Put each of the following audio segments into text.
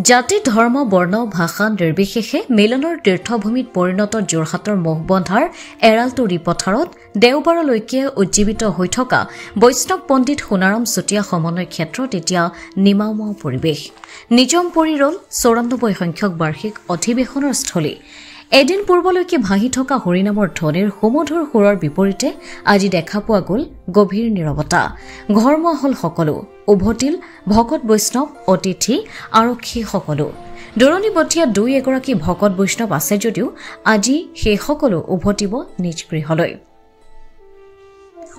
জাতি ধৰ্ম বৰ্ণ ভাষা নিৰ্বিশেষে মিলনৰ তীৰ্থভূমিত পৰিণত যোৰহাটৰ মহবন্ধাৰ এৰালতলি পথাৰত দেওবাৰলৈকে উজ্জীৱিত হৈ থকা বৈষ্ণৱ পণ্ডিত সোণাৰাম চুতীয়া সমন্বয় ক্ষেত্ৰত এতিয়া নিমাওমাও পৰিৱেশ নিজম পৰি ৰল ৯৪ সংখ্যক বাৰ্ষিক অধিৱেশনৰ স্থলী এদিন পূৰ্বলৈকে ভাহি থকা হৰিনামৰ ধ্বনিৰ সুমধুৰ সুৰৰ বিপৰীতে আজি দেখা পোৱা গ'ল গভীৰ নীৰৱতা ঘৰমুৱা হল সকলো উভতিল ভকত বৈষ্ণৱ অতিথি আৰক্ষী সকলো দৰণীবতীয়া দুই এগৰাকী ভকত বৈষ্ণৱ আছে যদিও আজি সেই সকলো উভতিব নিজ গৃহলৈ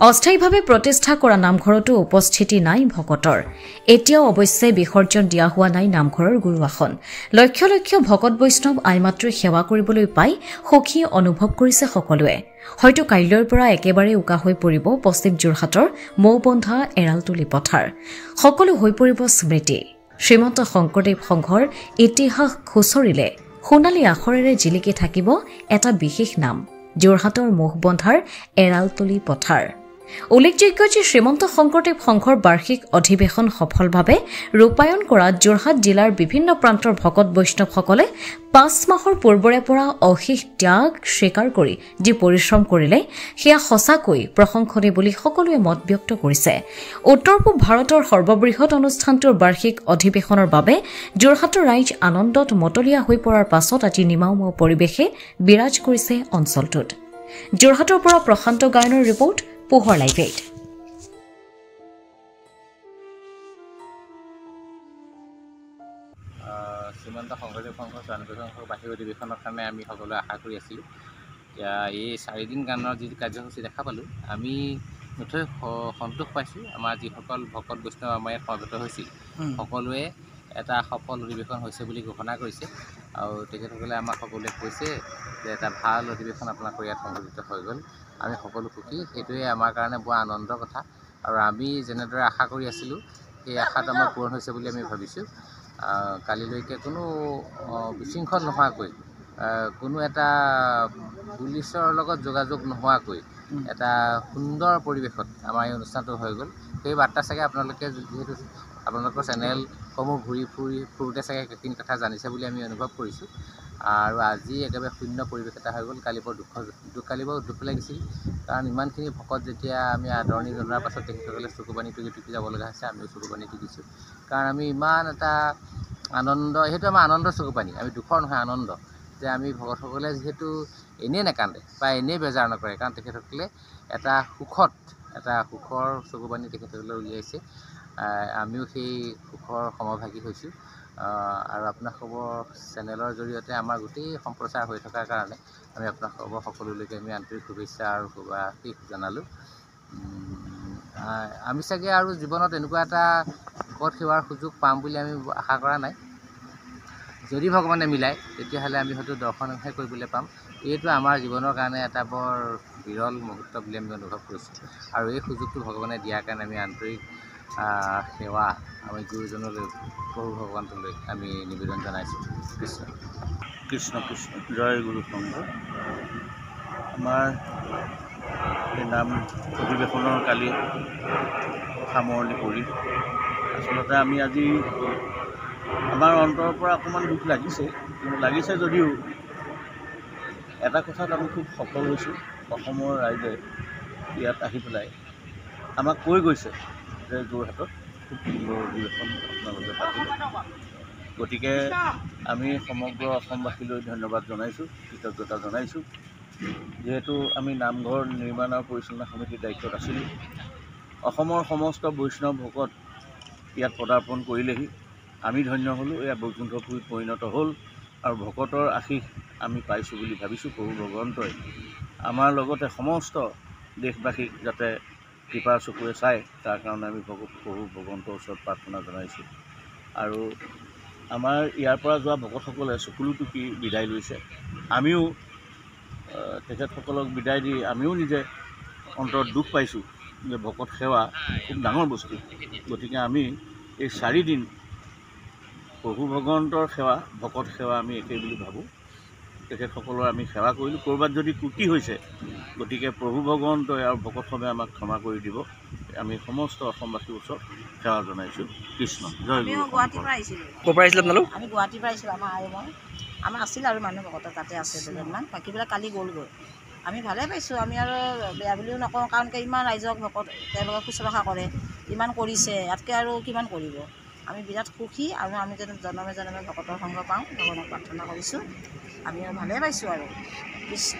অস্থায়ীভাৱে প্ৰতিষ্ঠা কৰা নামঘৰতো উপস্থিতি নাই ভকতৰ এতিয়াও অৱশ্যে বিসৰ্জন দিয়া হোৱা নাই নামঘৰৰ গুৰু আসন লক্ষ লক্ষ ভকত বৈষ্ণৱ আইমাত্ৰই সেৱা কৰিবলৈ পাই সুখী অনুভৱ কৰিছে সকলোৱে হয়তো কাইলৈৰ পৰা একেবাৰে উকা হৈ পৰিব পশ্চিম যোৰহাটৰ মৌবন্ধা এৰালতলি পথাৰ সকলো হৈ পৰিব স্মৃতি শ্ৰীমন্ত শংকৰদেৱ সংঘৰ ইতিহাস খুচৰিলে সোণালী আখৰেৰে জিলিকি থাকিব এটা বিশেষ নাম যোৰহাটৰ মৌবন্ধাৰ এৰালতলি পথাৰ উল্লেখযোগ্য যে শ্ৰীমন্ত শংকৰদেৱ সংঘৰ বাৰ্ষিক অধিৱেশন সফলভাৱে ৰূপায়ণ কৰা যোৰহাট জিলাৰ বিভিন্ন প্ৰান্তৰ ভকত বৈষ্ণৱসকলে ৫ মাহৰ পূৰ্বৰে পৰা অশেষ ত্যাগ স্বীকাৰ কৰি যি পৰিশ্ৰম কৰিলে সেয়া সঁচাকৈ প্ৰশংসনীয় বুলি সকলোৱে মত ব্যক্ত কৰিছে উত্তৰ পূব ভাৰতৰ সৰ্ববৃহৎ অনুষ্ঠানটোৰ বাৰ্ষিক অধিৱেশনৰ বাবে যোৰহাটৰ ৰাইজ আনন্দত মতলীয়া হৈ পৰাৰ পাছত আজি নিমাওমাও পৰিৱেশে বিৰাজ কৰিছে অঞ্চলটোত যোৰহাটৰ পৰা প্ৰশান্ত গায়নৰ ৰিপৰ্ট পোহৰ লাইভ 8 শ্ৰীমন্ত শংকৰদেৱ সংঘৰ ৯৪ বাৰ্ষিক অধিৱেশনৰ কাৰণে আমি সকলোৱে আশা কৰি আছিলোঁ এতিয়া এই 4 দিন গানৰ যি কাৰ্যসূচী দেখা পালোঁ আমি নথৈ সন্তোষ পাইছোঁ আমাৰ যিসকল ভকত বৈষ্ণৱ আমাৰ ইয়াত সমবেত হৈছিল সকলোৱে এটা সফল অধিৱেশন হৈছে বুলি ঘোষণা কৰিছে আৰু তেখেতসকলে আমাক সকলোৱে কৈছে যে এটা ভাল অধিৱেশন আপোনালোকৰ ইয়াত সংঘটিত হৈ গ'ল আমি সকলো সুখী সেইটোৱে আমাৰ কাৰণে বৰ আনন্দৰ কথা আৰু আমি যেনেদৰে আশা কৰি আছিলোঁ সেই আশাটো আমাৰ পূৰণ হৈছে বুলি আমি ভাবিছোঁ কালিলৈকে কোনো বিশৃংখল নোহোৱাকৈ কোনো এটা পুলিচৰ লগত যোগাযোগ নোহোৱাকৈ এটা সুন্দৰ পৰিৱেশত আমাৰ এই অনুষ্ঠানটো হৈ গ'ল সেই বাৰ্তা চাগে আপোনালোকে যিহেতু আপোনালোকৰ চেনেলসমূহ ঘূৰি ফুৰোঁতে চাগে সেইখিনি কথা জানিছে বুলি আমি অনুভৱ কৰিছোঁ আৰু আজি একেবাৰে শূন্য পৰিৱেশ এটা হৈ গ'ল কালি বৰ দুখ লাগিছিল কাৰণ ইমানখিনি ভকত যেতিয়া আমি আদৰণি জনোৱাৰ পাছত তেখেতসকলে চকুপানী টুকি যাব লগা হৈছে আমিও চকুপানী টুকিছোঁ কাৰণ আমি ইমান এটা আনন্দ সেইটো আমাৰ আনন্দৰ চকুপানী আমি দুখৰ নহয় আনন্দ যে আমি ভকতসকলে যিহেতু এনেই নেকান্দে বা এনেই বেজাৰ নকৰে কাৰণ তেখেতসকলে এটা সুখৰ চকুপানী তেখেতসকলে উলিয়াইছে আমিও সেই সুখৰ সমভাগী হৈছোঁ আৰু আপোনালোকৰ চেনেলৰ জৰিয়তে আমাৰ গোটেই সম্প্ৰচাৰ হৈ থকাৰ কাৰণে আমি আপোনালোকৰ সকলোলৈকে আমি আন্তৰিক শুভেচ্ছা আৰু শুভাশীষ জনালোঁ আমি চাগে আৰু জীৱনত এনেকুৱা এটা ভকত সেৱাৰ সুযোগ পাম বুলি আমি আশা কৰা নাই যদি ভগৱানে মিলায় তেতিয়াহ'লে আমি হয়তো দৰ্শনহে কৰিবলৈ পাম এইটো আমাৰ জীৱনৰ কাৰণে এটা বৰ বিৰল মুহূৰ্ত বুলি আমি অনুভৱ কৰিছোঁ আৰু এই সুযোগটো ভগৱানে দিয়াৰ কাৰণে আমি আন্তৰিক সেৱা আমি গুৰুজনলৈ প্ৰভু ভগৱানটোলৈ আমি নিবেদন জনাইছোঁ কৃষ্ণ কৃষ্ণ কৃষ্ণ জয় গুৰু সংঘ আমাৰ এই নাম অধিৱেশনৰ কালি সামৰণি কৰি আচলতে আমি আজি আমাৰ অন্তৰৰ পৰা অকণমান দুখ লাগিছে যদিও এটা কথাত আমি খুব সফল হৈছোঁ অসমৰ ৰাইজে ইয়াত আহি পেলাই আমাক কৈ গৈছে যে যোৰহাটত খুব সুন্দৰ অধিৱেশন আপোনালোকে পাতিলে গতিকে আমি সমগ্ৰ অসমবাসীলৈ ধন্যবাদ জনাইছোঁ কৃতজ্ঞতা জনাইছোঁ যিহেতু আমি নামঘৰ নিৰ্মাণ আৰু পৰিচালনা সমিতিৰ দায়িত্বত আছিলোঁ অসমৰ সমস্ত বৈষ্ণৱ ভকত ইয়াত পদাৰ্পণ কৰিলেহি আমি ধন্য হ'লোঁ এয়া বৈকুণ্ঠপুৰীত পৰিণত হ'ল আৰু ভকতৰ আশীষ আমি পাইছোঁ বুলি ভাবিছোঁ প্ৰভু ভগৱন্তই আমাৰ লগতে সমস্ত দেশবাসীক যাতে কৃপাৰ চকুৰে চায় তাৰ কাৰণে আমি প্ৰভু ভগৱন্তৰ ওচৰত প্ৰাৰ্থনা জনাইছোঁ আৰু আমাৰ ইয়াৰ পৰা যোৱা ভকতসকলে চকুলো টুকি বিদায় লৈছে আমিও তেখেতসকলক বিদায় দি আমিও নিজে অন্তৰত দুখ পাইছোঁ যে ভকত সেৱা খুব ডাঙৰ বস্তু গতিকে আমি এই 4 দিন প্ৰভু ভগৱন্তৰ সেৱা ভকত সেৱা আমি একেই বুলি ভাবোঁ তেখেতসকলৰ আমি সেৱা কৰিলোঁ। ক'ৰবাত যদি ত্ৰুটি হৈছে, গতিকে প্ৰভু ভগৱন্তই আৰু ভকতসৱে আমাক ক্ষমা কৰি দিব। আমি সমস্ত অসমবাসীৰ ওচৰত সেৱা জনাইছোঁ। কৃষ্ণ জয় গুৰু। গুৱাহাটীৰ পৰা আহিছিলোঁ। ক'ৰ পৰা আহিছিলে আপোনালোক? আমি গুৱাহাটীৰ পৰা আহিছিলোঁ। আমাৰ আৰু মই আমাৰ আছিল আৰু মানুহ ভকত তাতে আছে দুজনমান, বাকীবিলাক কালি গ'লগৈ। আমি ভালেই পাইছোঁ, আমি আৰু বেয়া বুলিও নকওঁ, কাৰণ ইমান ৰাইজক ভকত তেওঁলোকে শুশ্ৰূষা কৰে, ইমান কৰিছে, ইয়াতকৈ আৰু কিমান কৰিব। আমি বিৰাট সুখী আৰু আমি যেন জনমে জনমে ভকতৰ সংগ পাওঁ, ভগৱানক প্ৰাৰ্থনা কৰিছোঁ। আমি আৰু ভালেই পাইছোঁ আৰু কৃষ্ণ।